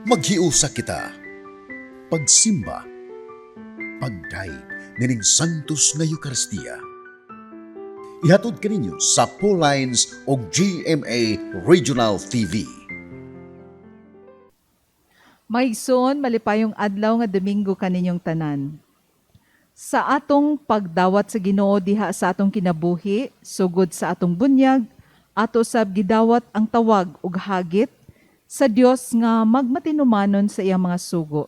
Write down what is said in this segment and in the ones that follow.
Maghiusa kita. Pagsimba, pagdaig nining Santos nga Eucharistia. Ihatod kaninyo sa Pauline's o GMA Regional TV. Maigsoon, malipayong adlaw nga Domingo kaninyong tanan. Sa atong pagdawat sa Ginoo diha sa atong kinabuhi, sugod sa atong bunyag, ato sab gidawat ang tawag ug hagit sa Dios nga magmatinumanon sa iyang mga sugo.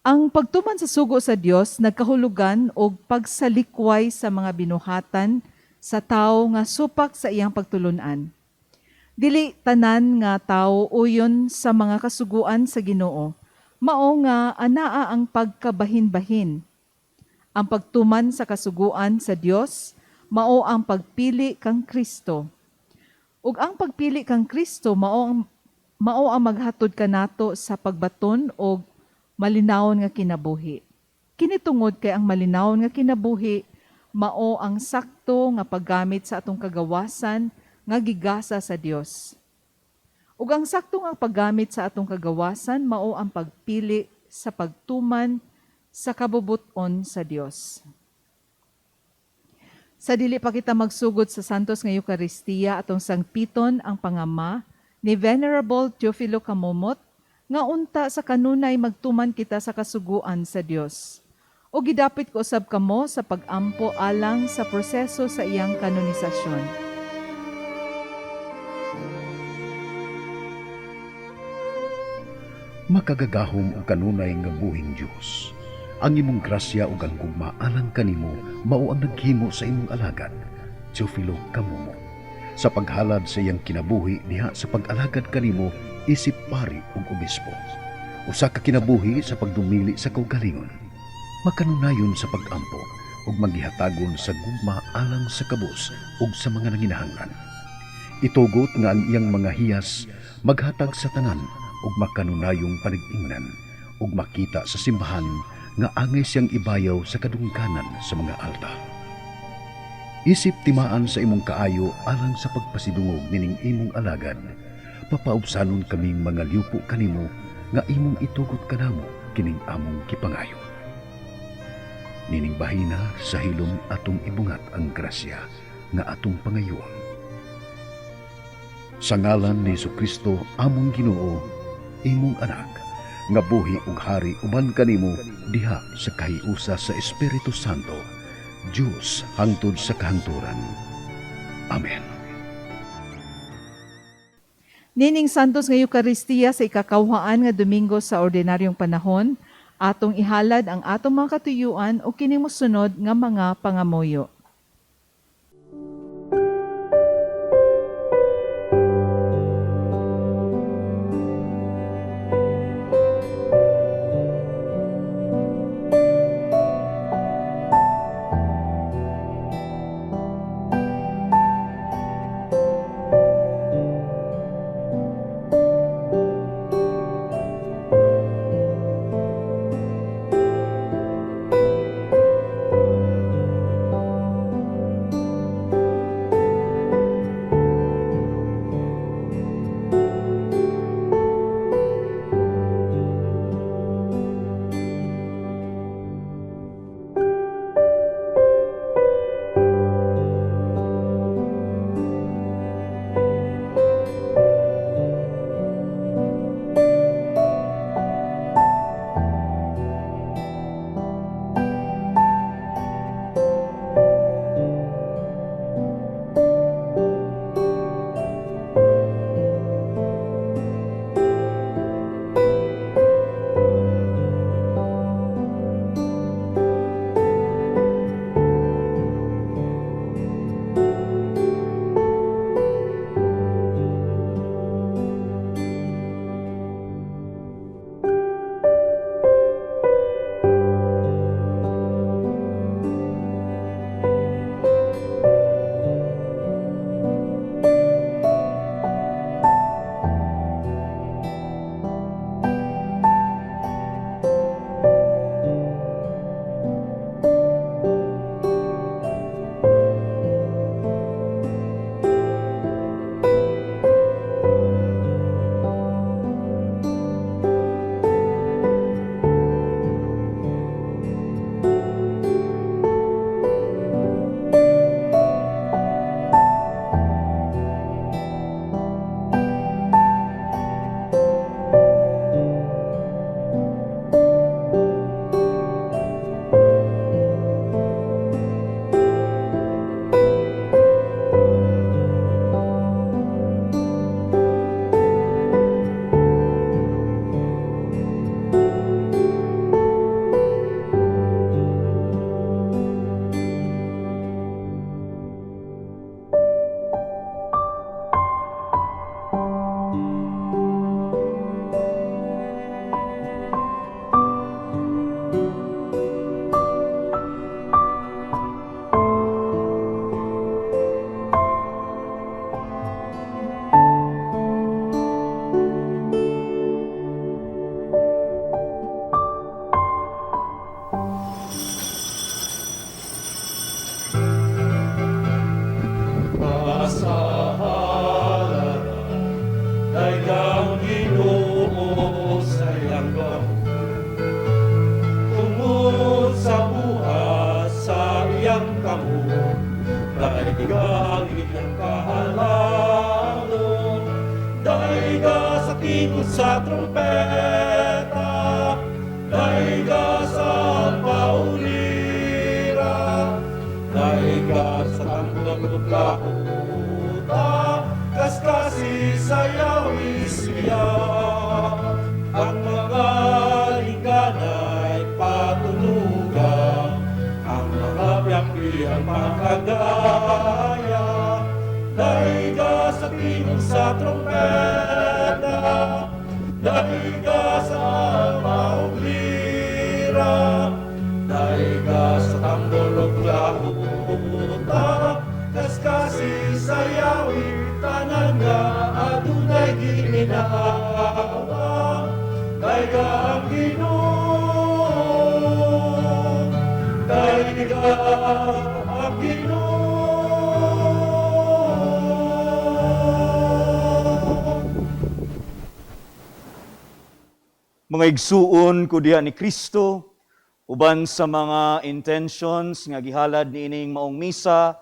Ang pagtuman sa sugo sa Dios nagkahulugan og pagsalikway sa mga binuhatan sa tawo nga supak sa iyang pagtulunan. Dili tanan nga tawo uyon sa mga kasuguan sa Ginoo, mao nga anaa ang pagkabahin-bahin. Ang pagtuman sa kasuguan sa Dios mao ang pagpili kang Kristo. Ug ang pagpili kang Kristo mao ang maghatod kanato sa pagbaton og malinawon nga kinabuhi. Kini tungod kay ang malinawon nga kinabuhi mao ang sakto nga paggamit sa atong kagawasan nga gigasa sa Dios. Ug ang sakto nga paggamit sa atong kagawasan mao ang pagpili sa pagtuman sa kabubuton sa Dios. Sa dili pa kita magsugod sa Santos nga Eucharistia atong sangpiton ang pangama ni Venerable Teofilo Camomot nga unta sa kanunay magtuman kita sa kasuguan sa Dios. O gidapit ko usab kamo sa pag-ampo alang sa proseso sa iyang kanonisasyon. Makagagahom o kanunay nga buhing Diyos. Ang imong grasya ug ang gugma alang kanimo mao ang naghimo sa imong alagad, Teofilo Camomot. Sa paghalad sa iyang kinabuhi diha sa pag-alagad kanimo isip pari ug obispo. Usa ka kinabuhi sa pagdumili sa kaugalingon. Makanunayon sa pag-ampo ug maghihatagon sa gugma alang sa kabus ug sa mga nanginahanglan. Itugot nga ang iyang mga hiyas maghatag sa tanan ug makanunayong panig-ingnan ug makita sa simbahan nga angay siyang ibayaw sa kadungkanan sa mga alta. Isip timaan sa imong kaayo alang sa pagpasidungog nining imong alagad. Papaubsanon kaming mga liupo kanimo nga imong itugot kanamo kining among kipangayo. Nining bahina sa hilom atong ibungat ang grasya nga atong pangayoon. Sa ngalan ni Jesucristo among Ginoo, imong anak, nga buhi ug hari uban kanimo diha sa kahiusa sa Espiritu Santo, Diyos hangtod sa kahangturan. Amen. Nining Santos nga Eucharistia sa ikakawhaan nga Domingo sa ordinaryong panahon, atong ihalad ang atong mga katuyuan o kining mosunod nga mga pangamuyo. trumpeta, daiga sa paulira, daiga sa tambok lahuta, kaskasi sayawi siya. Ang mga lingganay patunugan, ang mga biyangki ang makagaya, daiga sa tingog sa trompeta, daiga sa pauglira, daiga sa tamborog lahuta, kaskasi sayawi tanan nga adunay gininawa, daiga ang Ginoo, daiga ang Ginoo. Mga igsuon ko diha ni Kristo, uban sa mga intentions nga gihalad niining maong misa,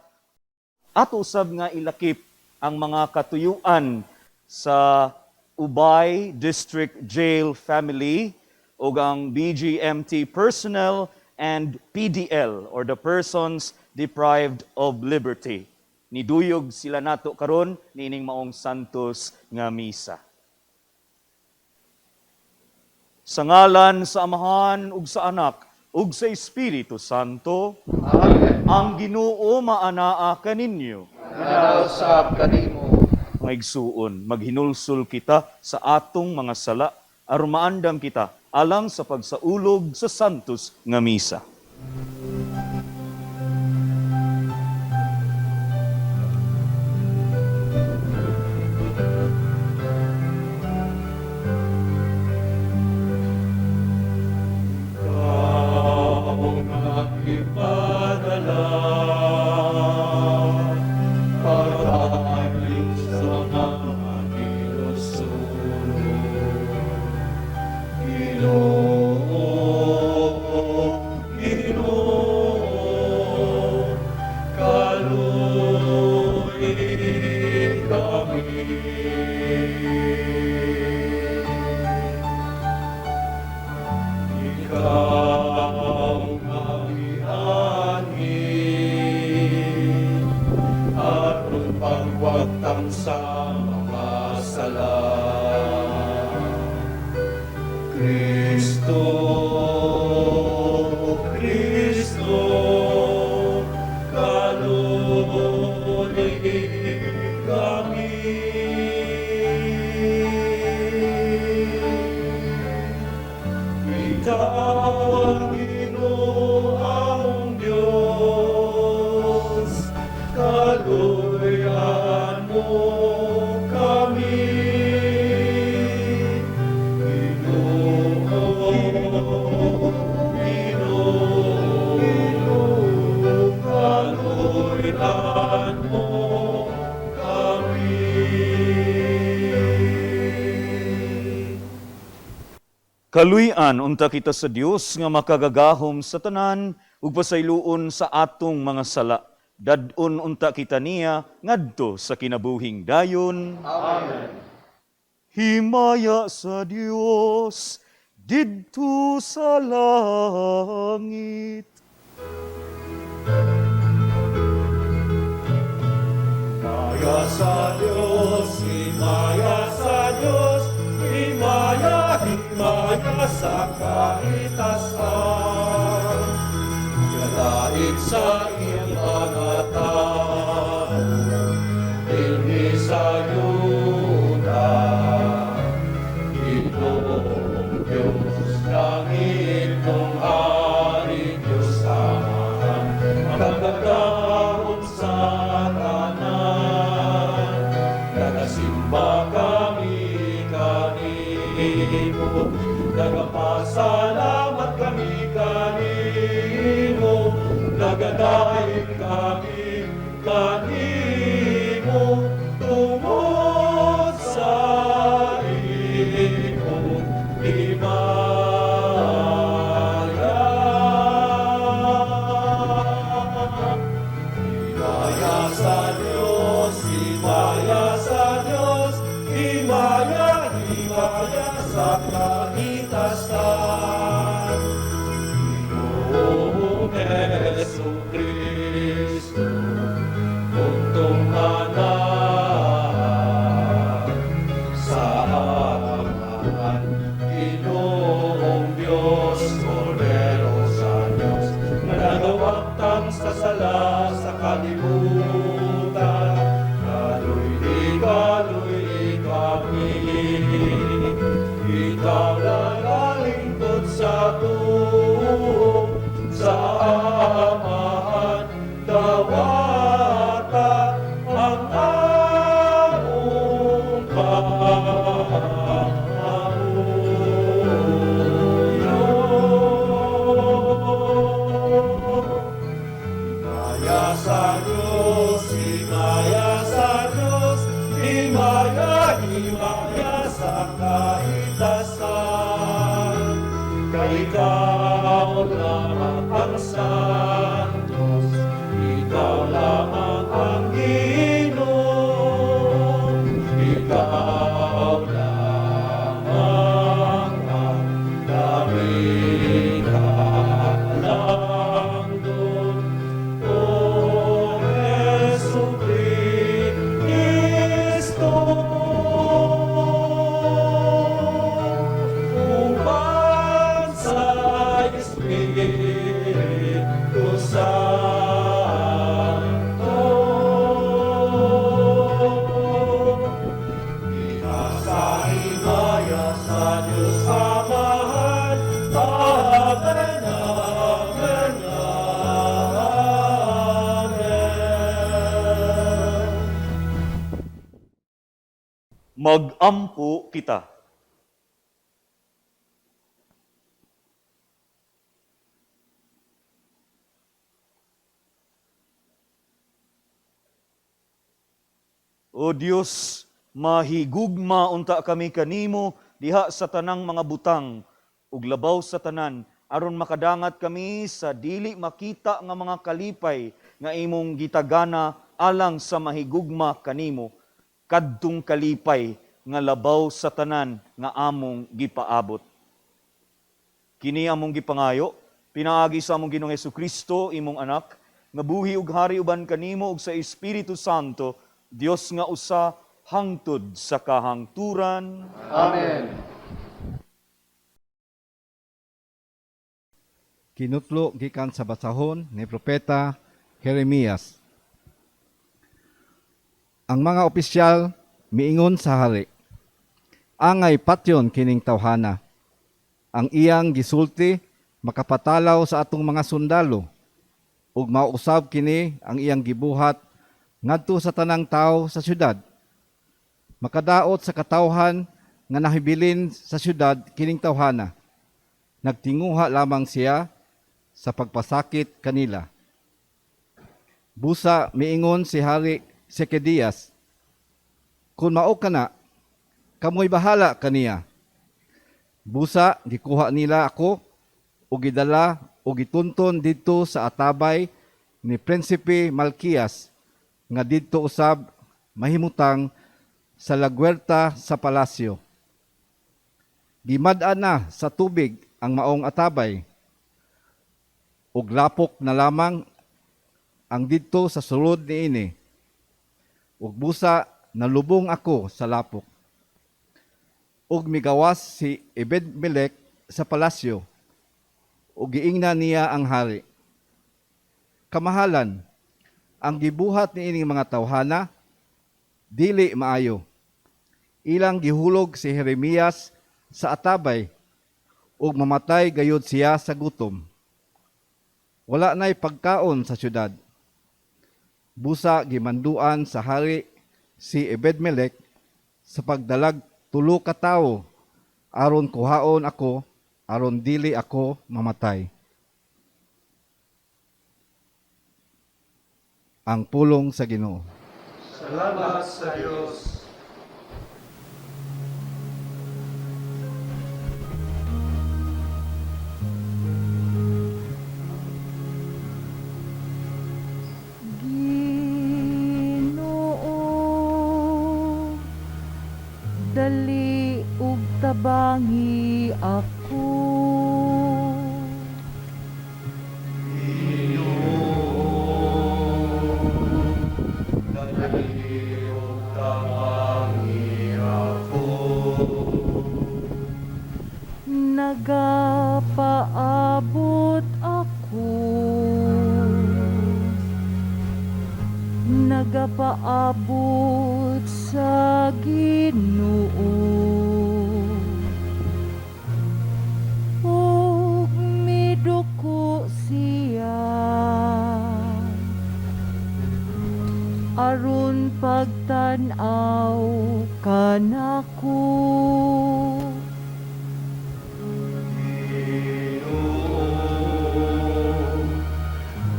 ato usab nga ilakip ang mga katuyuan sa Ubay District Jail Family ug ang BGMT personnel and PDL or the persons deprived of liberty. Niduyog sila nato karon niining maong santos nga misa. Sa ngalan sa Amahan ug sa Anak ug sa Espiritu Santo. Amen. Ang Ginoo maanaa kaninyo. Nanausap kanimo. Mga igsuon, maghinulsol kita sa atong mga sala aron maandam kita alang sa pagsaulog sa santos nga misa. Sa mga sala, Kristo, Kristo, kalulunig kami. Ikaw ang Ginoong Diyos, kaluyan mo kami. Ginoo, kaluyan mo kami. Kaluyan unta kita sa Dios nga makagagahom sa tanan ug pasayloon sa atong mga sala. Dadon unta kita niya ngadto sa kinabuhing dayon. Amen. Himaya sa Dios didto sa langit. Himaya sa Diyos, himaya sa Diyos, himaya, himaya sa kaitasan. Galait sa iyang mga tao, dinhi sa Yuda. Ginoong Diyos, langit kong hari, Diyos Amahan, magagahom sa tanan. Nagasimba kami kanimo, nagapasalamat kami kanimo, nagadaig kami kanimo, tungod sa imong himaya. Himaya sa Diyos, himaya sa Diyos, himaya, himaya sa kahigasan. Ginoong Jesucristo, buntong anak sa amahan. Ginoong Diyos, Kordero sa Diyos, nagawagtang sa sala sa kalibutan. Kaloy kami, ikaw nagalingkod sa tuong sa amahan, dawata ang among Himaya sa Diyos, himaya sa Diyos, himaya, himaya sa kaitasan. Ikaw lamang ang Santos, ikaw lamang ang Ginoo, ikaw lamang ang damig-alangdon. O Jesucristo, uban sa Espiritu Santo, sa himaya sa Diyos Amahan, Amen, Amen, Amen. Mag-ampo kita. O Dios, mahigugma unta kami kanimo diha sa tanang mga butang ug labaw sa tanan aron makadangat kami sa dili makita nga mga kalipay nga imong gitagana alang sa mahigugma kanimo kadtong kalipay nga labaw sa tanan nga among gipaabot. Kini among gipangayo pinaagi sa among Ginoong Hesukristo imong anak nga buhi ug hari uban kanimo ug sa Espiritu Santo Dios nga usa hangtod sa kahangturan. Amen. Kinutlo gikan sa basahon ni Propeta Jeremias. Ang mga opisyal miingon sa hari, angay patyon kining tawhana. Ang iyang gisulti makapatalaw sa atong mga sundalo ug mausab kini ang iyang gibuhat ngadto sa tanang tawo sa syudad. Makadaot sa katawhan nga nahibilin sa syudad kining tawhana. Nagtinguha lamang siya sa pagpasakit kanila. Busa miingon si Hari Sekedias, kung mao kana, kamoy bahala kaniya. Busa gikuha nila ako ug gidala ug gitunton didto sa atabay ni Prinsipe Malkias nga didto usab mahimutang sa lagwerta sa palasyo. Gimad-an na sa tubig ang maong atabay ug lapok na lamang ang didto sa sulod niini. Ug busa nalubong ako sa lapok. Ug migawas si Ebed-Melech sa palasyo ug giingna niya ang hari. Kamahalan, ang gibuhat niining mga tawhana dili maayo. Ilang gihulog si Jeremias sa atabay ug mamatay gayud siya sa gutom. Wala na'y pagkaon sa syudad. Busa gimanduan sa hari si Ebed-Melech sa pagdalag 3 ka tawo aron kuhaon ako aron dili ako mamatay. Ang pulong sa Ginoo. Salamat sa Diyos. Ginoo, dali ug tabangi ako. nagapaabot ako, nagapaabot sa Ginoo. Ug miduko siya aron pagtan-aw kanako.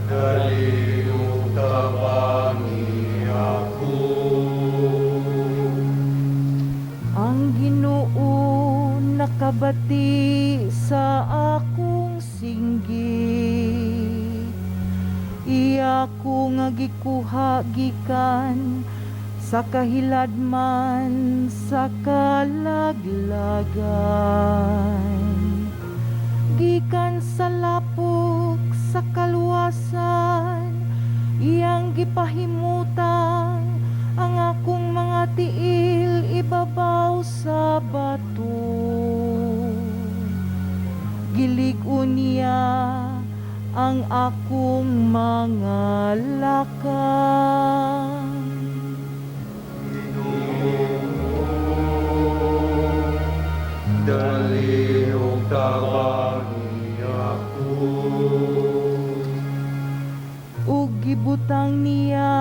Dalihog tabangi ako. Ang Ginoo nakabati sa akong singgit. Iya ko nga gikuha gikan sa kahiladman sa kalaglagan. Gikan sa lapok sa kaluwasan, iyang gipahimutan ang akong mga tiil ibabaw sa bato. Gilig-on niya ang akong mga lakang. Dalihog tabangi ako. Ug gibutang niya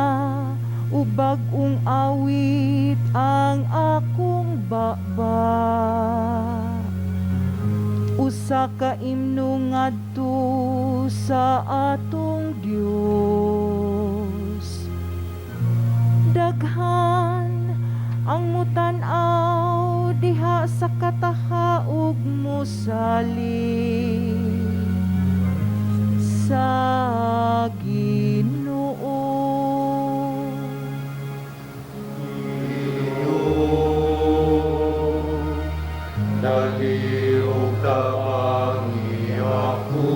ubag-ong awit ang akong baba. Usa ka imno ngadto sa atong Dios. Daghan ang mutan-aw diha sa kataha ug mosalig sa Ginoo. Dalihog tabangi ako.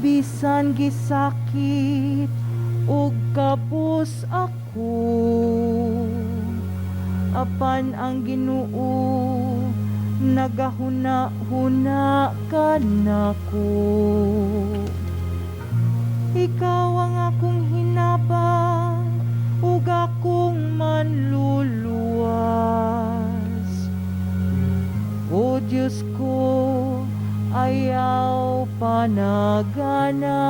Bisan gisakit ug kapos ako, apan ang Ginoo nagahuna-huna kanako. Ikaw ang akong hinabang ug akong manluluwas. O Diyos ko, ayaw panagana.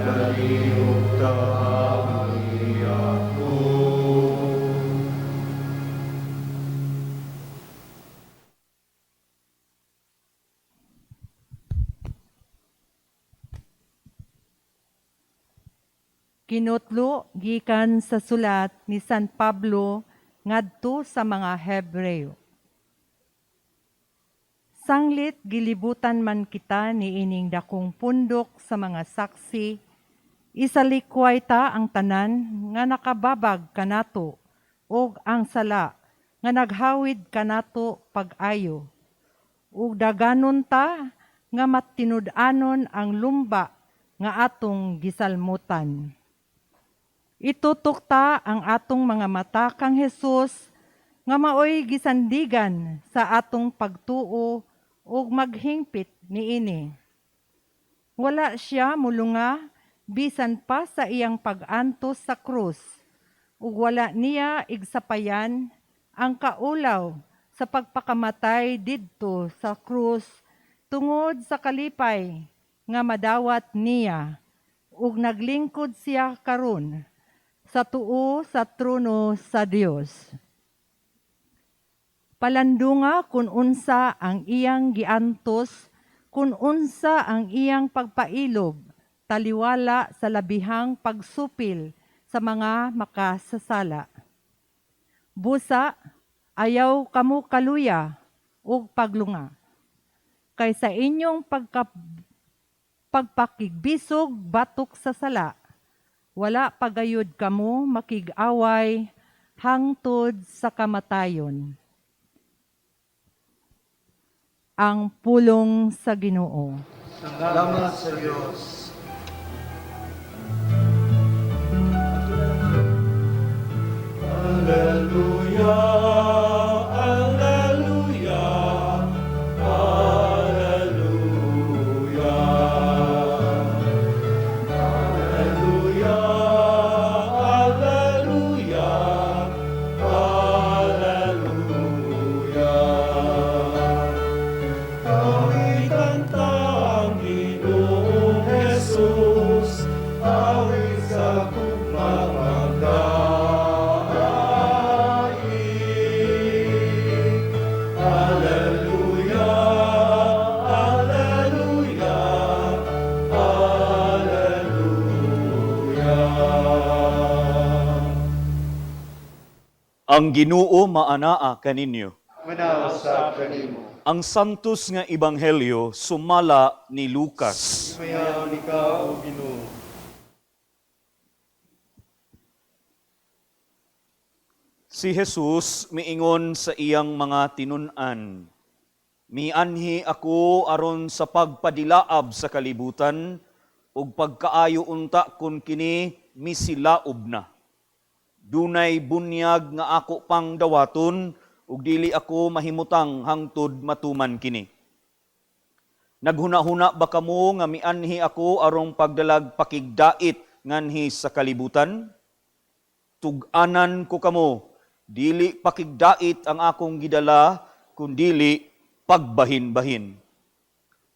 Dalihog tabangi ako. Kinutlo gikan sa sulat ni San Pablo ngadto sa mga Hebreo. Sanglit gilibutan man kita ni ining dakong pundok sa mga saksi, isalikway ta ang tanan nga nakababag kanato ug ang sala nga naghawid kanato pag-ayo. Ug daganon ta nga matinud-anon ang lumba nga atong gisalmutan. Itutok ta ang atong mga mata kang Hesus nga maoy gisandigan sa atong pagtuo ug maghingpit niini. Wala siya mulunga bisan pa sa iyang pag-antos sa krus ug wala niya igsapayan ang kaulaw sa pagpakamatay didto sa krus tungod sa kalipay nga madawat niya ug naglingkod siya karon sa tuo sa trono sa Dios. Palandunga kun unsa ang iyang giantos, kun unsa ang iyang pagpailob, taliwala sa labihang pagsupil sa mga makasasala. Busa, ayaw kamo kaluya ug paglunga. Kay sa inyong pagpakigbisog batok sa sala, wala pagayod kamo makig-away hangtod sa kamatayon. Ang pulong sa Ginoo. Salamat sa Diyos. Ang Ginoo maanaa kaninyo. Manausap kanimo. Ang santos nga ebanghelyo sumala ni Lucas. Mayaman ikaw, O Ginoo. Si Jesus miingon sa iyang mga tinun-an, mianhi ako aron sa pagpadilaab sa kalibutan ug pagkaayo unta kun kini misilaob na. Dunay bunyag nga ako pang dawaton ug dili ako mahimutang hangtod matuman kini. Naghuna-huna ba kamo nga mianhi ako arong pagdalag pakigdait nganhi sa kalibutan? Tug-anan ko kamo, dili pakigdait ang akong gidala, kundili pagbahin-bahin.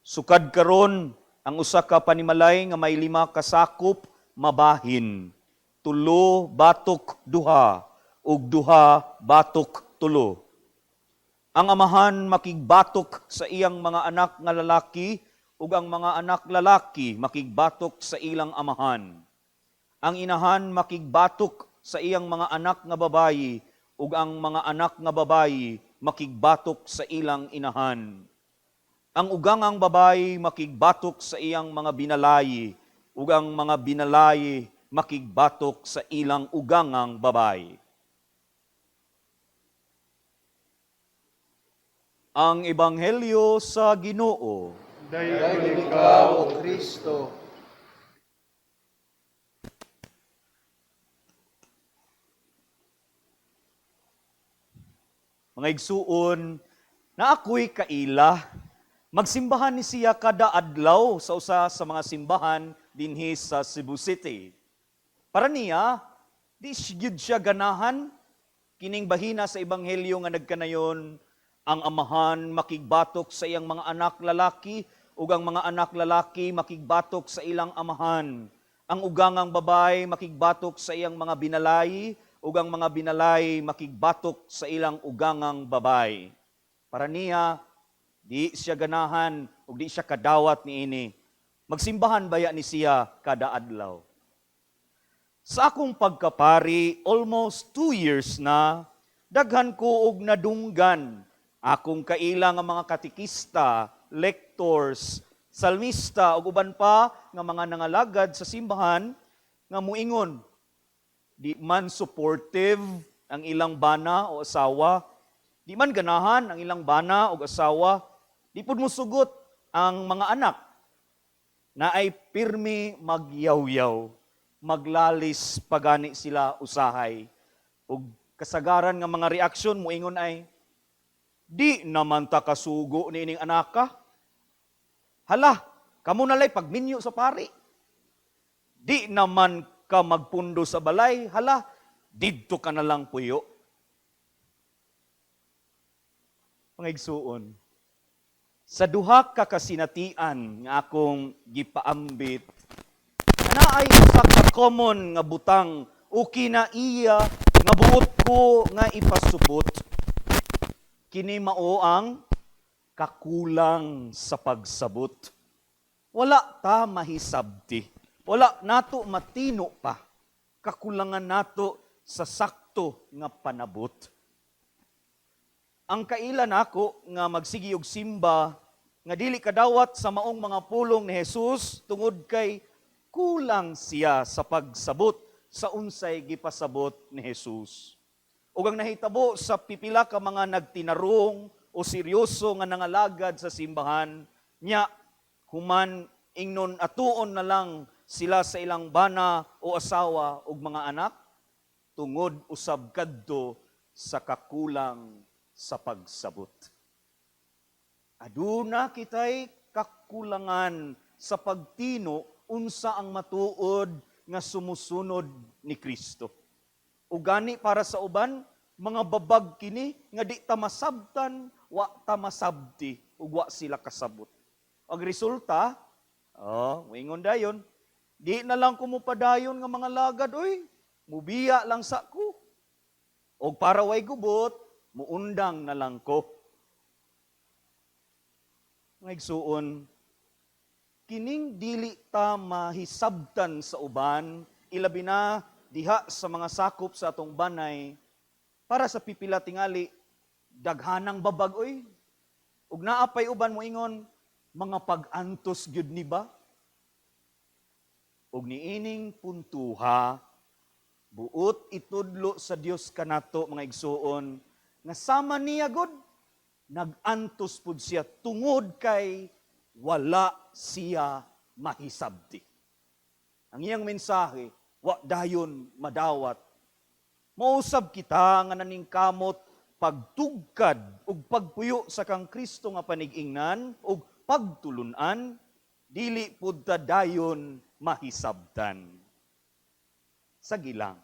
Sukad karon ang usa ka panimalay nga may 5 ka sakop mabahin. 3 batok 2 ug 2 batok 3. Ang amahan makigbatok sa iyang mga anak nga lalaki ug ang mga anak lalaki makigbatok sa ilang amahan. Ang inahan makigbatok sa iyang mga anak nga babayi ug ang mga anak nga babayi makigbatok sa ilang inahan. Ang ugangang babayi makigbatok sa iyang mga binalayi ug ang mga binalayi makigbatok sa ilang ugangang babayi. Ang ebanghelyo sa Ginoo. Dayon ikaw, O Kristo. Mga igsuon, na ako'y kaila, magsimbahan ni siya kada adlaw sa usa sa mga simbahan dinhi sa Cebu City. Para niya, di gyud siya ganahan, kining bahina sa ebanghelyo nga nagkanayon, ang amahan makigbatok sa iyang mga anak lalaki, ug ang mga anak lalaki makigbatok sa ilang amahan. Ang ugangang babay makigbatok sa iyang mga binalay, ug ang mga binalay makigbatok sa ilang ugangang babay. Para niya, di siya ganahan ug di siya kadawat niini. Magsimbahan baya ni siya kada adlaw. Sa akong pagkapari, almost 2 years na, daghan ko og nadunggan. Akong kaila nga mga katikista, lectors, salmista ug uban pa nga mga nangalagad sa simbahan nga muingon, di man supportive ang ilang bana o asawa, di man ganahan ang ilang bana o asawa, di pud mosugot ang mga anak na ay pirmi magyaw-yaw, maglalis pagani sila usahay. Ug kasagaran nga mga reaksyon muingon ay, di naman ta kasugo ni ining anaka. Hala, kamo nalay pagminyo sa pari. Di naman ka magpundo sa balay, hala, didto ka na lang puyo. Mga igsuon, sa duha ka kasinatian nga akong gipaambit, naay usa ka common nga butang o kinaiya nga buot ko nga ipasubot. Kini mao ang kakulang sa pagsabot. Wala ta mahisabti. Wala nato matino pa. Kakulangan nato sa sakto nga panabot. Ang kailan ako nga magsigi og simba nga dili kadawat sa maong mga pulong ni Jesus tungod kay kulang siya sa pagsabot sa unsay gipasabot ni Jesus. Ug ang nahitabo sa pipila ka mga nagtinarong o seryoso nga nangalagad sa simbahan, nya human ingnon atuon na lang sila sa ilang bana o asawa ug mga anak tungod usab kadto sa kakulang sa pagsabot. Aduna kitay kakulangan sa pagtino unsa ang matuod nga sumusunod ni Kristo. O gani para sa uban, mga babag kini nga di ta masabtan, wa ta masabti, ug wa sila kasabot. Ang resulta, moingon dayon, di na lang kumupadayon nga mga lagad, oy, mubiya lang sa ko. O para way gubot, muundang na lang ko. Ngaigsuon, kining dili ta mahisabtan sa uban, ilabi na diha sa mga sakop sa atong banay, para sa pipila tingali, daghanang babag, oy. Ug naapay uban mo ingon, mga pag-antos gyud ni ba? Ug niining puntuha, buot itudlo sa Dios kanato mga igsuon, nga sama niya god, nag-antos pud siya tungod kay wala siya mahisabti. Ang iyang mensahe, wa dayon madawat. Mausab kita nga naningkamot pagtugkad ug pagpuyo sa kang Kristo nga panigingnan ug pagtulunan, dili pud ta dayon mahisabtan. Sa gilang,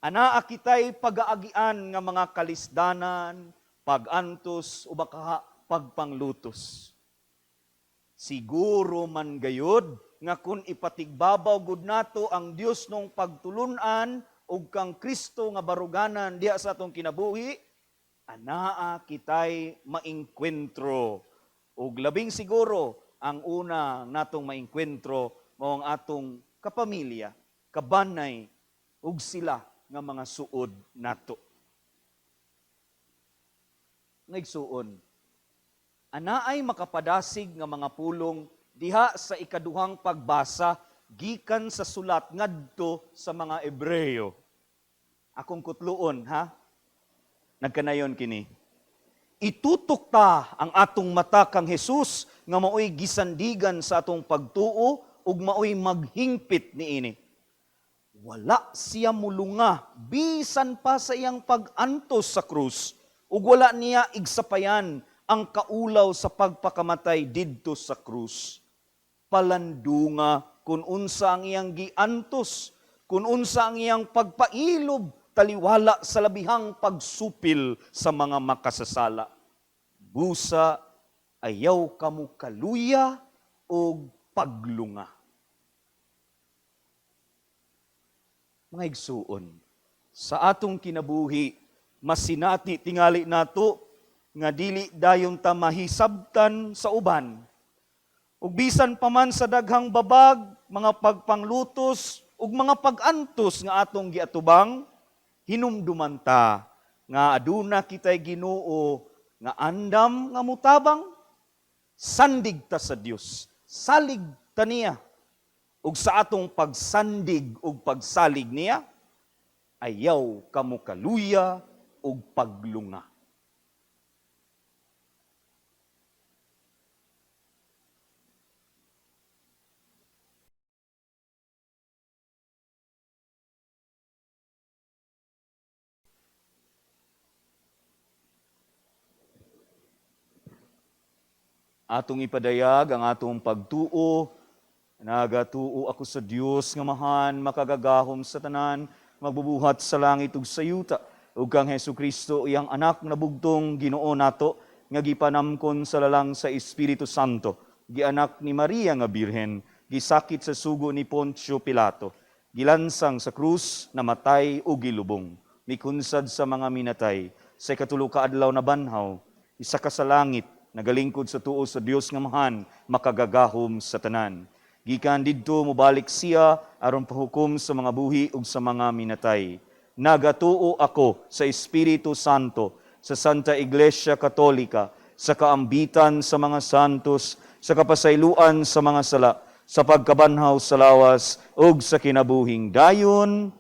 anaa kitay pagaagian nga mga kalisdanan, pagantos o baka pagpanglutos. Siguro man gayod nga kung ipatigbabaw gud nato ang Dios nung pagtulunan ug kang Kristo nga baruganan diha sa atong kinabuhi, anaa kitay maengkwentro. Ug labing siguro ang una natong maengkwentro mao ang atong kapamilya, kabanay ug sila nga mga suod nato. Ngaigsuon, anaay makapadasig nga mga pulong diha sa ikaduhang pagbasa gikan sa sulat ngadto sa mga Ebreyo. Akong kutluon, ha? Nagkanayon kini. Itutok ta ang atong mata kang Hesus nga maoy gisandigan sa atong pagtuo ug maoy maghingpit niini. Wala siya mulunga bisan pa sa iyang pag-antos sa krus ug wala niya igsapayan ang kaulaw sa pagpakamatay didto sa krus. Palandunga kung unsa ang iyang giantos, kung unsa ang iyang pagpailob, taliwala sa labihang pagsupil sa mga makasasala. Busa, ayaw kamo kaluya o paglunga. Mga igsuon, sa atong kinabuhi, masinati tingali nato nga dili dayon ta mahisabtan sa uban. Ug bisan pa man sa daghang babag, mga pagpanglutos ug mga pag-antos nga atong giatubang, hinumduman ta nga aduna kitay Ginoo nga andam nga mutabang, sandig ta sa Dios, salig ta niya. Ug sa atong pagsandig ug pagsalig niya, ayaw kamo kaluya ug paglunga. Atong ipadayag ang atong pagtuo. Nagatuo ako sa Dios nga mahan, makagagahom sa tanan, magbubuhat sa langit ug sa yuta. Ug kang Hesukristo iyang anak na bugtong Ginoo nato nga gipanamkon sa lalang sa Espiritu Santo. Gianak ni Maria nga Birhen, gisakit sa sugo ni Poncio Pilato, gilansang sa krus, namatay ug gilubong. Mikunsad sa mga minatay, sa ikatulo ka adlaw na banhaw, isa ka sa langit, nagalingkod sa tuo sa Dios nga mahan, makagagahom sa tanan. Gikan didto mobalik siya aron pahukom sa mga buhi ug sa mga minatay. Nagatuo ako sa Espiritu Santo, sa Santa Iglesia Katolika, sa kaambitan sa mga santos, sa kapasayloan sa mga sala, sa pagkabanhaw sa lawas ug sa kinabuhing dayon.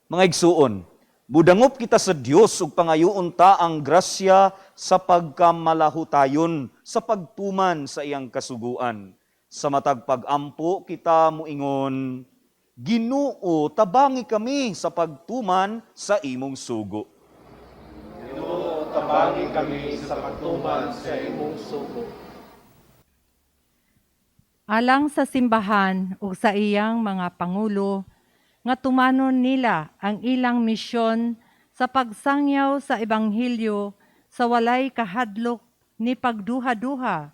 Mga igsuon, budangop kita sa Dios ug pangayoon ta ang grasya sa pagkamalahutayon, sa pagtuman sa iyang kasuguan. Sa matag pagampo kita muingon, Ginoo, tabangi kami sa pagtuman sa imong sugo. Ginoo, tabangi kami sa pagtuman sa imong sugo. Alang sa simbahan ug sa iyang mga pangulo, nga tumanon nila ang ilang misyon sa pagsangyaw sa Ebanghelyo sa walay kahadlok ni pagduha-duha,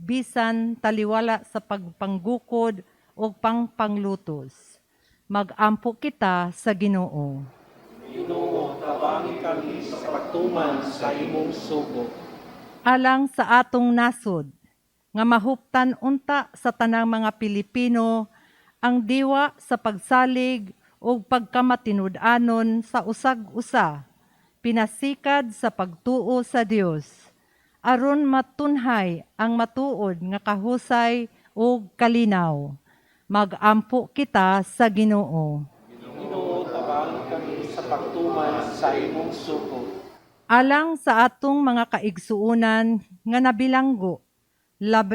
bisan taliwala sa pagpanggukod o pangpanglutos. Mag-ampo kita sa Ginoo. Ginoo, tabangi kami sa pagtuman sa imong sugo. Alang sa atong nasod, nga mahuptan unta sa tanang mga Pilipino ang diwa sa pagsalig o pagkamatinud-anon sa usag-usa, pinasikad sa pagtuo sa Dios, aron matunhay ang matuod nga kahusay o kalinaw. Mag-ampo kita sa Ginoo. Ginoo, tabangi kami sa pagtuman sa imong sugo. Alang sa atong mga kaigsuunan nga nabilanggo,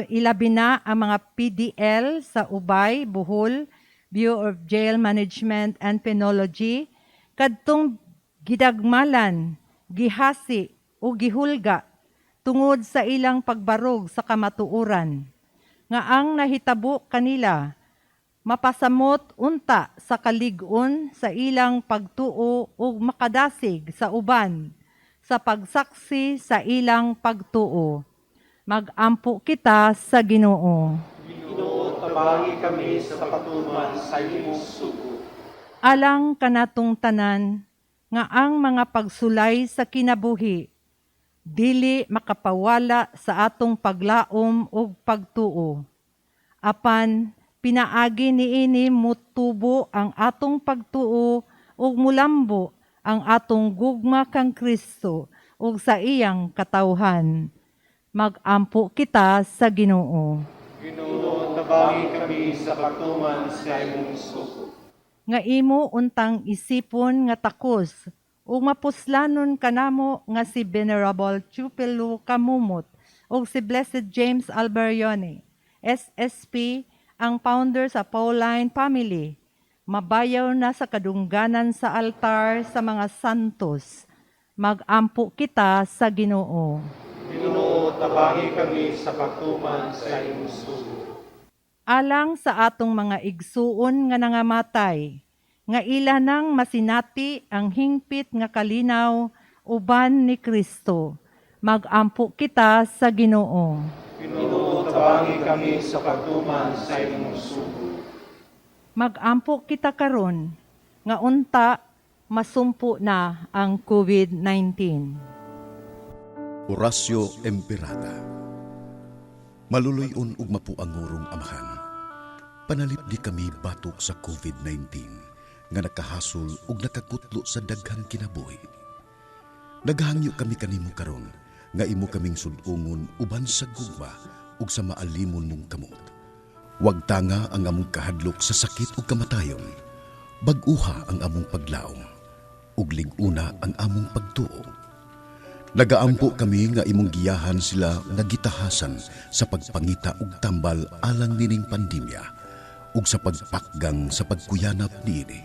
ilabi na ang mga PDL sa Ubay, Bohol, Bureau of Jail Management and Penology, kadtong gidagmalan, gihasi o gihulga tungod sa ilang pagbarog sa kamatuoran. Nga ang nahitabo kanila, mapasamot unta sa kalig-on sa ilang pagtuo o makadasig sa uban sa pagsaksi sa ilang pagtuo. Mag-ampo kita sa Ginoo. Ginoo, tabangi kami sa pagtuman sa imong sugo. Alang kanatong tanan, nga ang mga pagsulay sa kinabuhi, dili makapawala sa atong paglaom o pagtuo. Apan, pinaagi niini mutubo ang atong pagtuo o mulambo ang atong gugma kang Kristo o sa iyang katawhan. Mag-ampo kita sa Ginoo. Ginoo, tabangi kami sa pagtuman sa imong sugo. Nga imo untang isipon nga takos o mapuslanon kanamo nga si Venerable Chupelo Kamumot o si Blessed James Alberione, SSP, ang founder sa Pauline Family. Mabayaw na sa kadungganan sa altar sa mga santos. Mag-ampo kita sa Ginoo. Ginoo, tabangi kami sa pagtuman sa imong sugo. Alang sa atong mga igsuon nga nangamatay, nga ila nang masinati ang hingpit nga kalinaw uban ni Kristo. Mag-ampo kita sa Ginoo. Ginoo, tabangi kami sa pagtuman sa imong sugo. Mag-ampo kita karon nga unta masumpo na ang COVID-19. Horacio Emperata. Maluluyon ug mapuangurong amahan. Panalip di kami batok sa COVID-19 nga nakahasol ug nakakutlo sa daghang kinabuhi. Naghangyo kami kanimo karon nga imo kaming sud-ungon uban sa gugma ug sa maalimon mong kamot. Wag tanga ang among kahadlok sa sakit ug kamatayon. Bag-uha ang among paglaom ug lig-una ang among pagtuo. Nagaampo kami nga imong giyahan sila nga gitahasan sa pagpangita ug tambal alang nining pandemya ug sa pagpakgang sa pagkuyanap niini.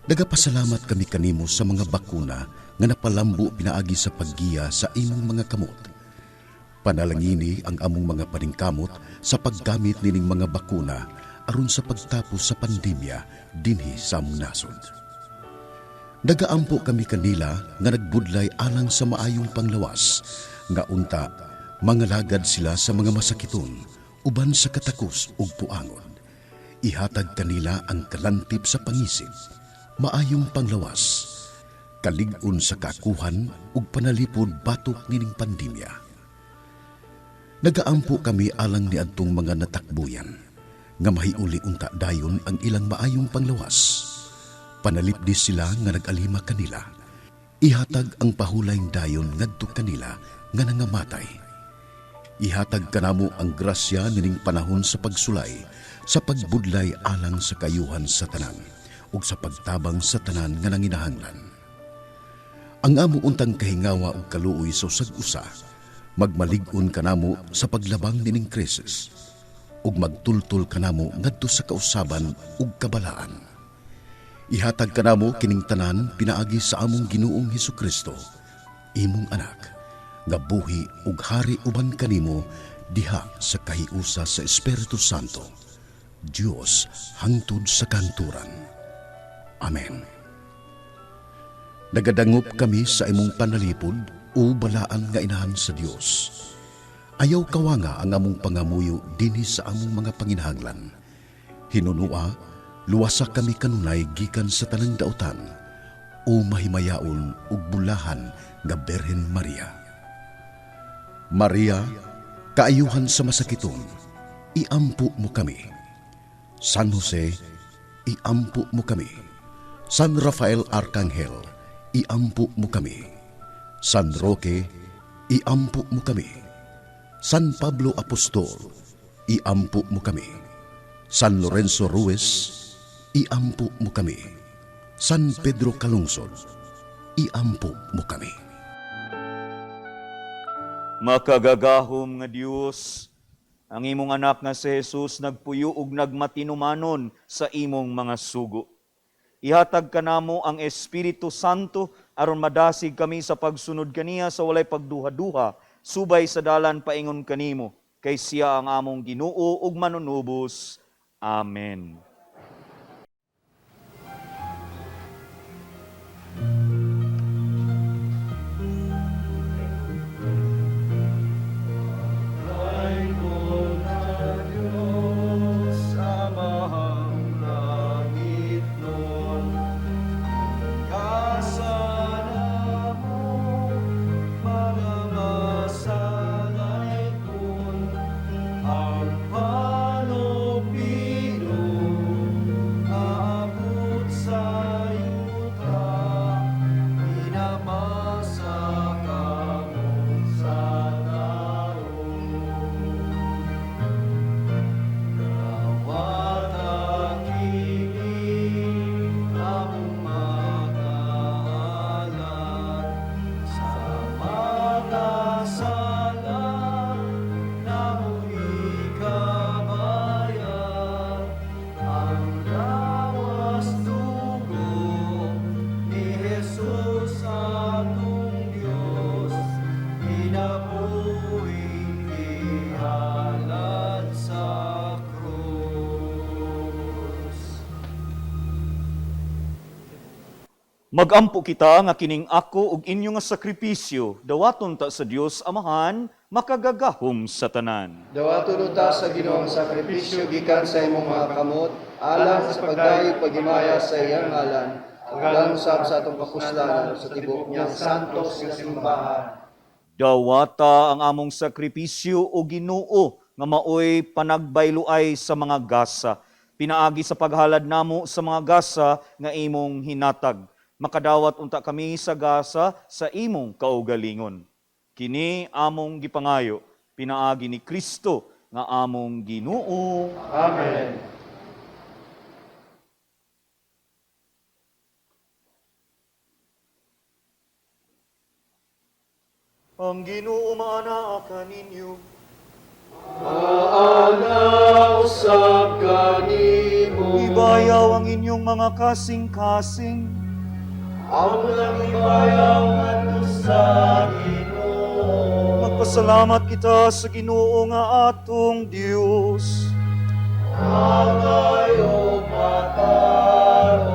Nagapasalamat kami kanimo sa mga bakuna nga napalambo pinaagi sa paggiya sa imong mga kamot. Panalangini ang among mga paningkamot sa paggamit nining mga bakuna aron sa pagtapos sa pandemya dinhi sa among nasod. Nagaampo kami kanila nga nagbudlay alang sa maayong panglawas, nga unta, mangalagad sila sa mga masakiton, uban sa katakos ug puangon. Ihatag kanila ang kalantip sa pangisip, maayong panglawas, kalig-on sa kakuhan ug panalipod batok nining pandemya. Nagaampo kami alang ni adtong mga natakbuyan, nga mahiuli unta dayon ang ilang maayong panglawas. Panalipdi sila nga nag-alima kanila. Ihatag ang pahulayng dayon ngadto kanila nga nangamatay. Ihatag kanamo ang grasya nining panahon sa pagsulay, sa pagbudlay alang sa kayuhan sa tanan, ug sa pagtabang sa tanan nga nanginahanglan. Ang amo untang kahingawa ug kaluoy sa usag-usa, magmalig-on kanamo sa paglabang nining krisis. ug magtultol kanamo ngadto sa kausaban ug kabalaan. Ihatag kanamo kining tanan pinaagi sa among Ginoong Hesukristo, imong anak, nga buhi ug hari uban kanimo diha sa kahiusa sa Espiritu Santo, Dios hangtod sa kanturan. Amen. Nagadangop kami sa imong panalipod o balaan nga inahan sa Dios. Ayaw kawanga ang among pangamuyo dinhi sa among mga panginahanglan. Hinunua, luwasa kami kanunay gikan sa tanang dautan, o mahimayaon ug bulahan nga Berhen Maria. Maria, kaayuhan sa masakiton, iampo mo kami. San Jose, iampo mo kami. San Rafael Arcangel, iampo mo kami. San Roque, iampo mo kami. San Pablo Apostol, iampo mo kami. San Lorenzo Ruiz, iampo mo kami. San Pedro Calungsod, iampo mo kami. Makagagahom nga Dios, ang imong anak nga si Jesus nagpuyo ug nagmatinumanon sa imong mga sugo. Ihatag kanamo ang Espiritu Santo aron madasig kami sa pagsunod kaniya sa walay pagduha-duha, subay sa dalan paingon kanimo, kay siya ang among Ginoo ug manunubos. Amen. Magampo kita nga kining ako ug inyo nga sakripisyo, dawaton ta sa Dios Amahan, makagagahom sa tanan. Dawaton ta sa Ginoong sakripisyo gikan sa imong mga kamot, alang sa pagdayeg paghimaya sa iyang ngalan, hanggang sa atong kapuslanan sa tibuok niyang santos nga simbahan. Dawata ang among sakripisyo o Ginoo nga maoy panagbayloay sa mga gasa. Pinaagi sa paghalad namo sa mga gasa nga imong hinatag. Makadawat unta kami sa gasa sa imong kaugalingon. Kini among gipangayo, pinaagi ni Kristo nga among Ginoo. Amen. Ang Ginoo maanaa kaninyo. Maana usab kanimo. Ibayaw ang inyong mga kasing-kasing. Amo lang ibayaw ngadto sa Ginoo. Magpasalamat kita sa Ginoo nga atong Dios. Angayo matarong.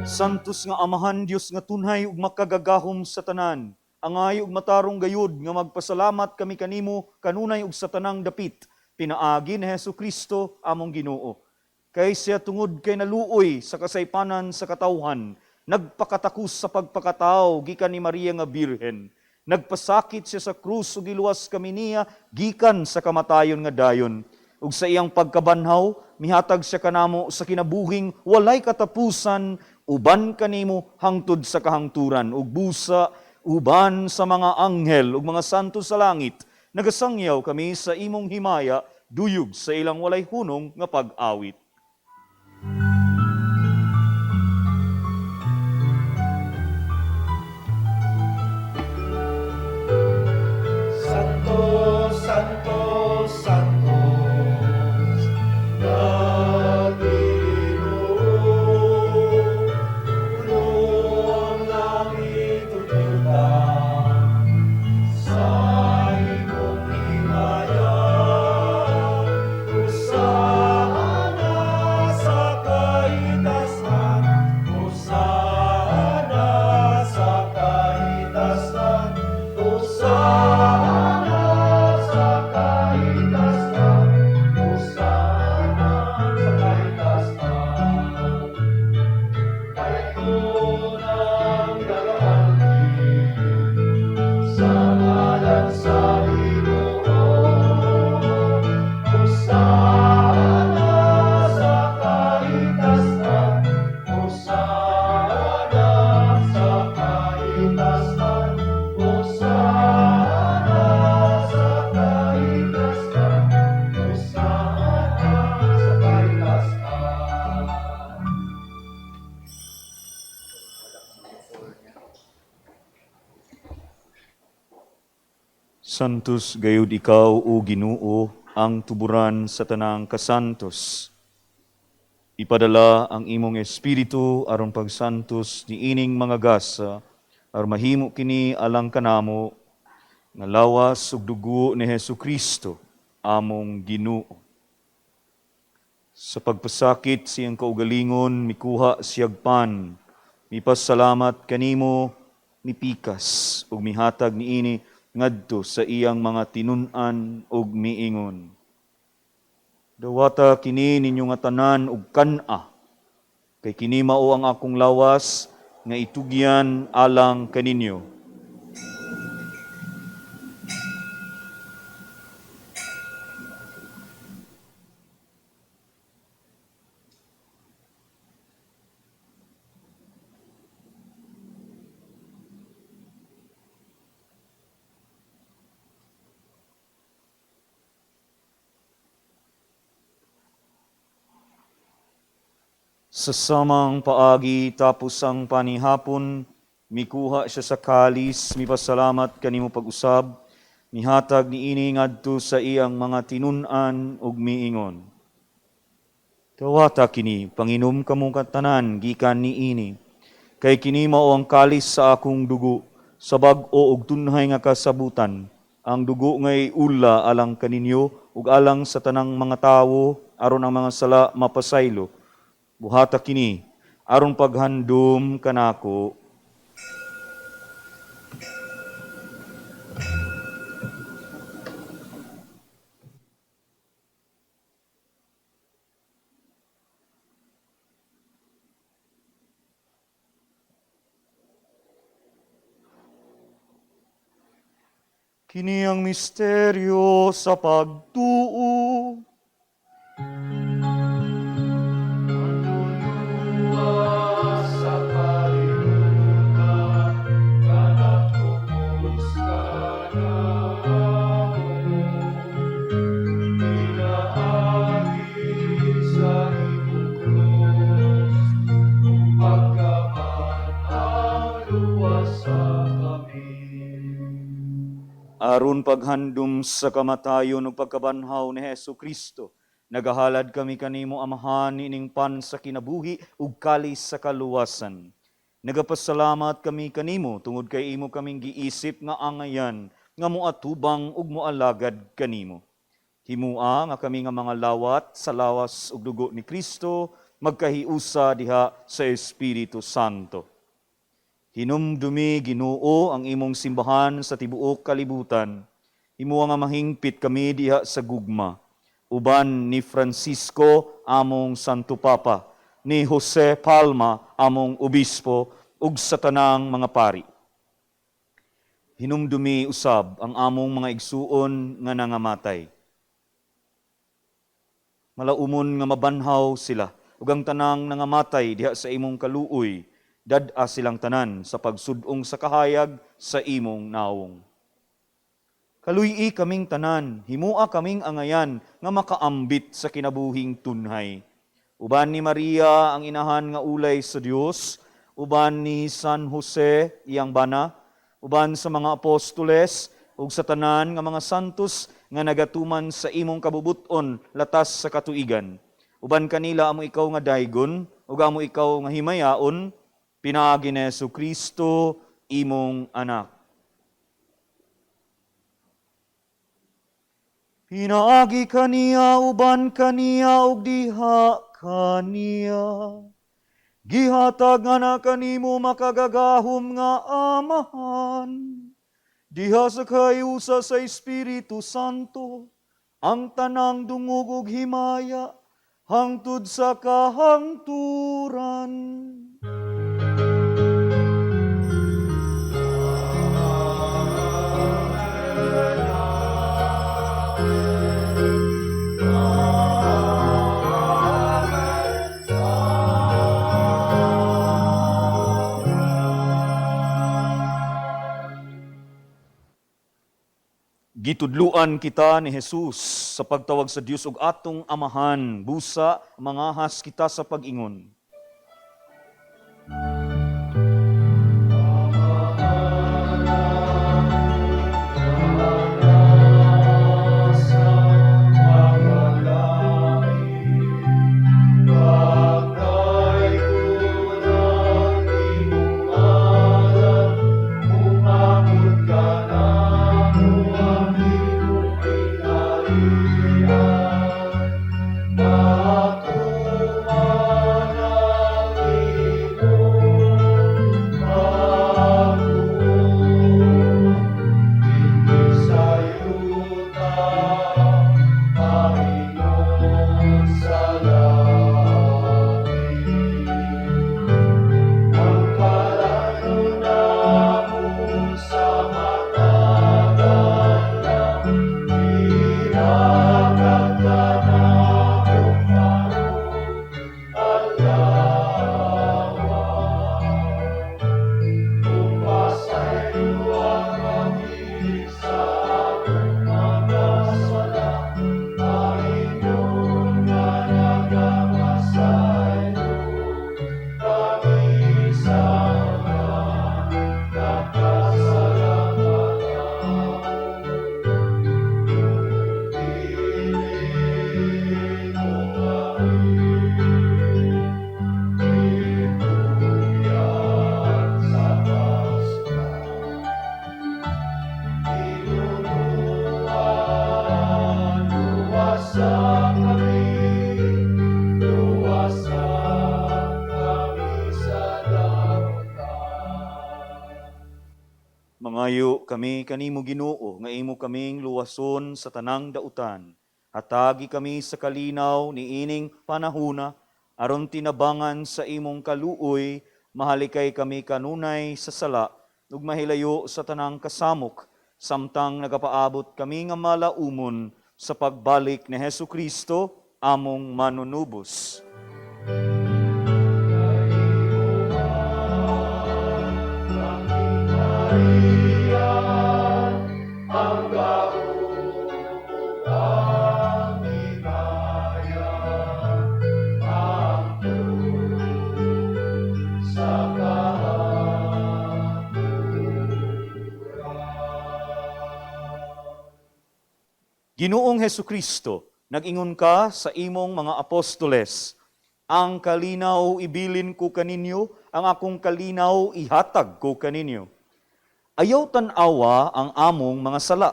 Santos nga Amahan Dios nga tunhay ug makagagahom sa tanan. Angay ug matarong gayud nga magpasalamat kami kanimo kanunay ug sa tanang dapit. Pinaagi ni Hesukristo among Ginoo. Kay siya tungod kay naluoy sa kasaypanan sa katawhan, nagpakatakos sa pagpakatao gikan ni Maria nga Birhen. Nagpasakit siya sa krus ug giluwas kami niya gikan sa kamatayon nga dayon. Ug sa iyang pagkabanhaw, mihatag siya kanamo sa kinabuhing walay katapusan, uban kanimo hangtod sa kahangturan, ug busa uban sa mga anghel ug mga santo sa langit. Nagasangyaw kami sa imong himaya, duyog sa ilang walay hunong nga pag-awit. Santo, Santo, Santo, Santos gayud ikaw o Ginoo ang tuburan sa tanang kasantos. Ipadala ang imong espiritu aron pagsantos ni ining mga gasa aron mahimo kini alang kanamo nga lawas ug dugo ni Hesukristo among Ginoo. Sa pagpasakit siyang kaugalingon mikuha siyag pan, mipasalamat kanimo, mipikas ug mihatag niini ngadto sa iyang mga tinun-an ug miingon. Dawata kini ninyo nga tanan ug kan-a, kay kini mao ang akong lawas nga itugyan alang kaninyo. Sa samang paagi tapos ang panihapon, mikuha siya sa kalis, mipasalamat kanimo pag-usab, mihatag niini ngadto sa iyang mga tinun-an ug miingon. Dawata kini, panginom kamo tanan gikan niini, kay kini mao ang kalis sa akong dugo, sa bag-o ug tunhay nga kasabutan, ang dugo ngay ula alang kaninyo ug alang sa tanang mga tawo aron ang mga sala mapasaylo. Buhata kini, aron paghandom kanako. Kini ang misteryo sa pagtuo. Aron paghandom sa kamatayon ug pagkabanhaw ni Hesukristo, nagahalad kami kanimo Amahan ining pan sa kinabuhi ug kalis sa kaluwasan. Nagapasalamat kami kanimo tungod kay imo kaming giisip nga angayan nga moatubang ug moalagad kanimo. Himua nga kami nga mga lawat sa lawas ug dugo ni Kristo magkahiusa diha sa Espiritu Santo. Hinumdumi Ginoo ang imong simbahan sa tibuok kalibutan. Himo nga mahingpit kami diha sa gugma. Uban ni Francisco among Santo Papa, ni Jose Palma among obispo ug sa tanang mga pari. Hinumdumi usab ang among mga igsuon nga nangamatay. Malaumon nga mabanhaw sila ug ang tanang nangamatay diha sa imong kaluoy, dad-a silang tanan sa pagsudong sa kahayag sa imong naong. Kaluy-i kaming tanan, himua kaming angayan nga makaambit sa kinabuhing tunhay. Uban ni Maria ang inahan nga ulay sa Dios, uban ni San Jose iyang bana, uban sa mga apostoles ug sa tanan nga mga santos nga nagatuman sa imong kabubuton latas sa katuigan. Uban kanila amo ikaw nga daygon ug amo ikaw nga himayaon, pinaagi ni Hesukristo imong anak. Pinaagi kaniya uban kaniya ug diha kaniya. Gihatag nga na kanimo makagagahom nga Amahan. Diha sa kayusa sa Espiritu Santo, ang tanang dungog ug himaya hangtod sa kahangturan. Gitudluan kita ni Jesus sa pagtawag sa Dios ug atong Amahan, busa mangahas kita sa pag-ingon. Maayo kami kanimo Ginoo nga imo kaming luwason sa tanang dautan. Hatagi kami sa kalinaw ni ining panahuna aron tinabangan sa imong kaluoy, mahalikay kami kanunay sa sala ug mahilayo sa tanang kasamok samtang nagapaabot kami nga malaumon sa pagbalik ni Hesukristo among manunubos. Ginoong Hesukristo, nag-ingon ka sa imong mga apostoles, ang kalinaw ibilin ko kaninyo, ang akong kalinaw ihatag ko kaninyo. Ayaw tan-awa ang among mga sala,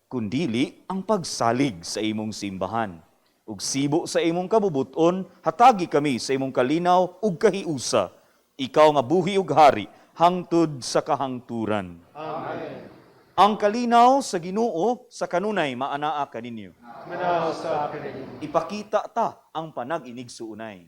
kundili ang pagsalig sa imong simbahan. Ug sibo sa imong kabubuton, hatagi kami sa imong kalinaw ug kahiusa. Ikaw nga buhi ug hari, hangtod sa kahangturan. Amen. Ang kalinaw sa Ginoo sa kanunay maanaa kaninyo. Manaw sa akin. Ipakita ta ang panag-inig suunay.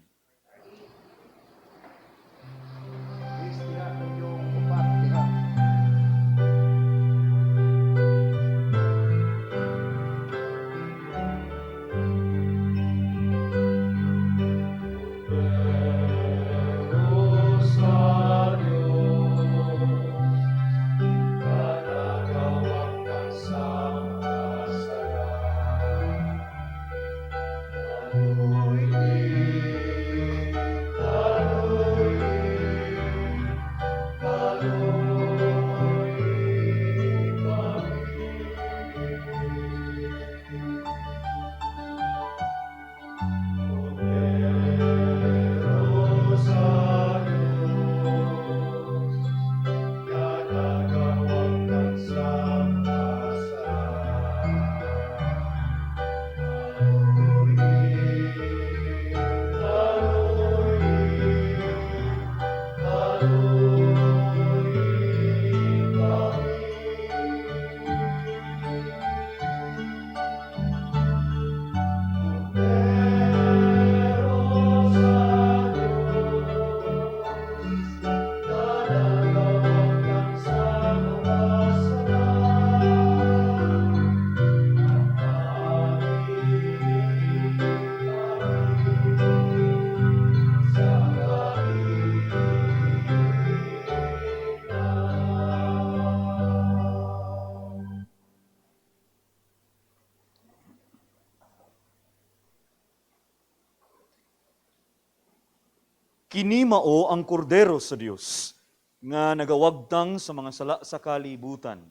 Kini mao ang kordero sa Dios nga nagawagtang sa mga sala sa kalibutan.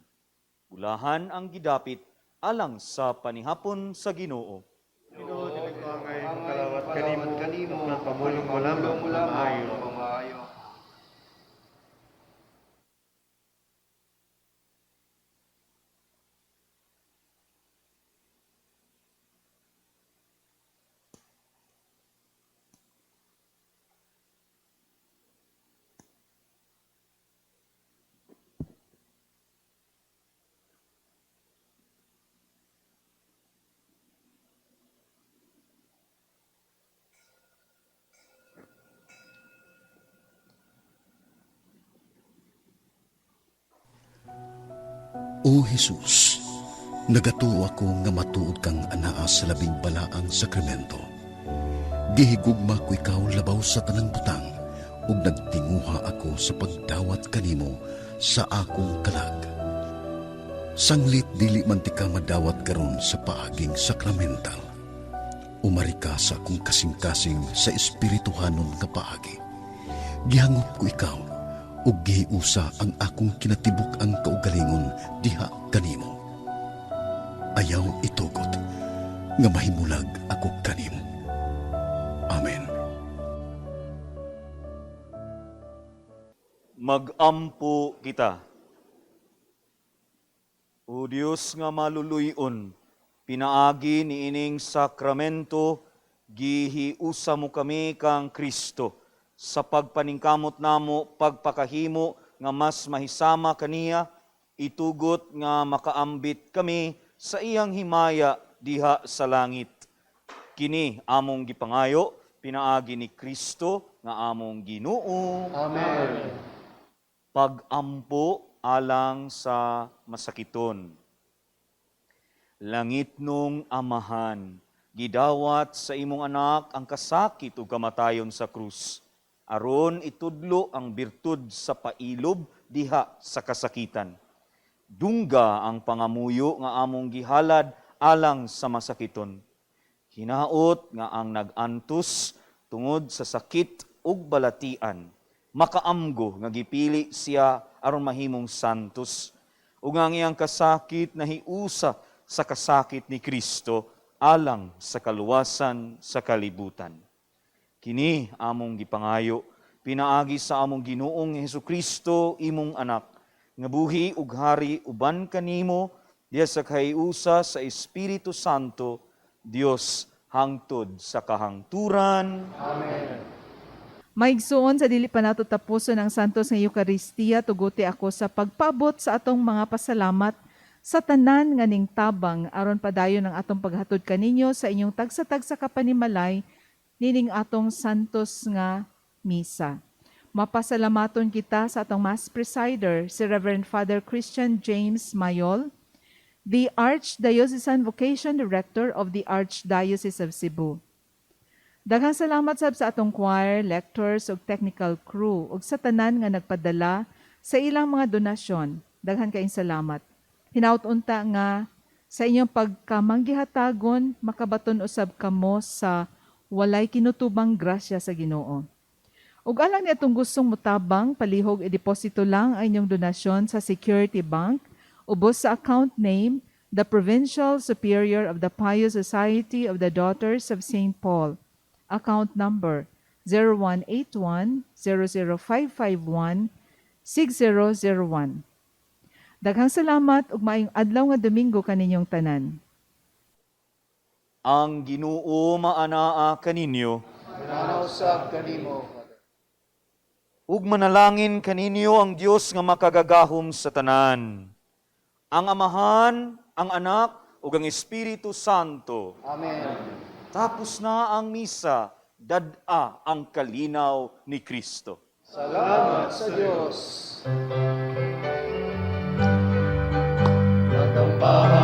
Ulahan ang gidapit alang sa panihapon sa Ginoo. Ginoo, tinagpangay ang kalawat kanimo, at pamulong mo Pamulong mo lamang lamang maayo. pamaayo. O Jesus, nagatuo ako nga matuod kang anaa sa labing balaang sakramento. Gihigugma ko ikaw labaw sa tanang butang, ug nagtinguha ako sa pagdawat kanimo sa akong kalag. Sanglit dili man ti ka madawat karon sa paaging sakramental. Umari ka sa akong kasing-kasing sa espirituhanon nga paagi. Gihangop ko ikaw, ug gihiusa ang akong kinatibuk ang kaugalingon diha kanimo. Ayaw itugot nga mahimulag ako kanimo. Amen. Magampo kita. O Dios nga maluluyon, pinaagi ni ining sakramento, gihiusa mo kami kang Kristo, sa pagpaningkamot namo pagpakahimo nga mas mahisama kaniya, itugot nga makaambit kami sa iyang himaya diha sa langit. Kini among gipangayo, pinaagi ni Kristo nga among Ginoo. Amen. Pagampo alang sa masakiton. Langit nung Amahan, gidawat sa imong anak ang kasakit ug kamatayon sa krus, aron itudlo ang birtud sa pailob diha sa kasakitan. Dungga ang pangamuyo nga among gihalad alang sa masakiton. Hinaot nga ang nag-antus tungod sa sakit ug balatian, makaamgo nga gipili siya aron mahimong santos, ug ang iyang kasakit nahiusa sa kasakit ni Kristo alang sa kaluwasan sa kalibutan. Kini among gipangayo, pinaagi sa among Ginoong Hesukristo imong anak, nga buhi ug hari uban kanimo diha sa kahiusa sa Espiritu Santo, Dios hangtod sa kahangturan. Maigsuon sa dili pa nato tapuson ang santos nga Eucharistia, tuguti ako sa pagpabot sa atong mga pasalamat sa tanan nga ning tabang aron padayon ang atong paghatod kaninyo sa inyong tagsa-tagsa kapanimalay nining atong santos nga misa. Mapasalamaton kita sa atong Mass Presider, si Reverend Father Christian James Mayol, the Archdiocesan Vocation Director of the Archdiocese of Cebu. Daghang salamat sab sa atong choir, lectors ug technical crew ug sa tanan nga nagpadala sa ilang mga donasyon. Daghan kaayong salamat. Hinaut-unta nga sa inyong pagkamanggihatagon makabaton usab kamo sa walay kinutubang grasya sa Ginoo. Ug alang ni atong gustong mutabang, palihog i-deposito lang ang inyong donasyon sa Security Bank, ubos sa account name, the Provincial Superior of the Pious Society of the Daughters of St. Paul, account number 0181-00551-6001. Daghang salamat ug maayong adlaw nga Domingo kaninyong tanan. Ang Ginoo maanaa kaninyo, Mananaw sab kanimo. ug manalangin kaninyo ang Dios nga makagagahom sa tanan. Ang Amahan, ang Anak, ug ang Espiritu Santo. Amen. Tapos na ang misa, dad-a ang kalinaw ni Kristo. Salamat sa Diyos. Nagtambahan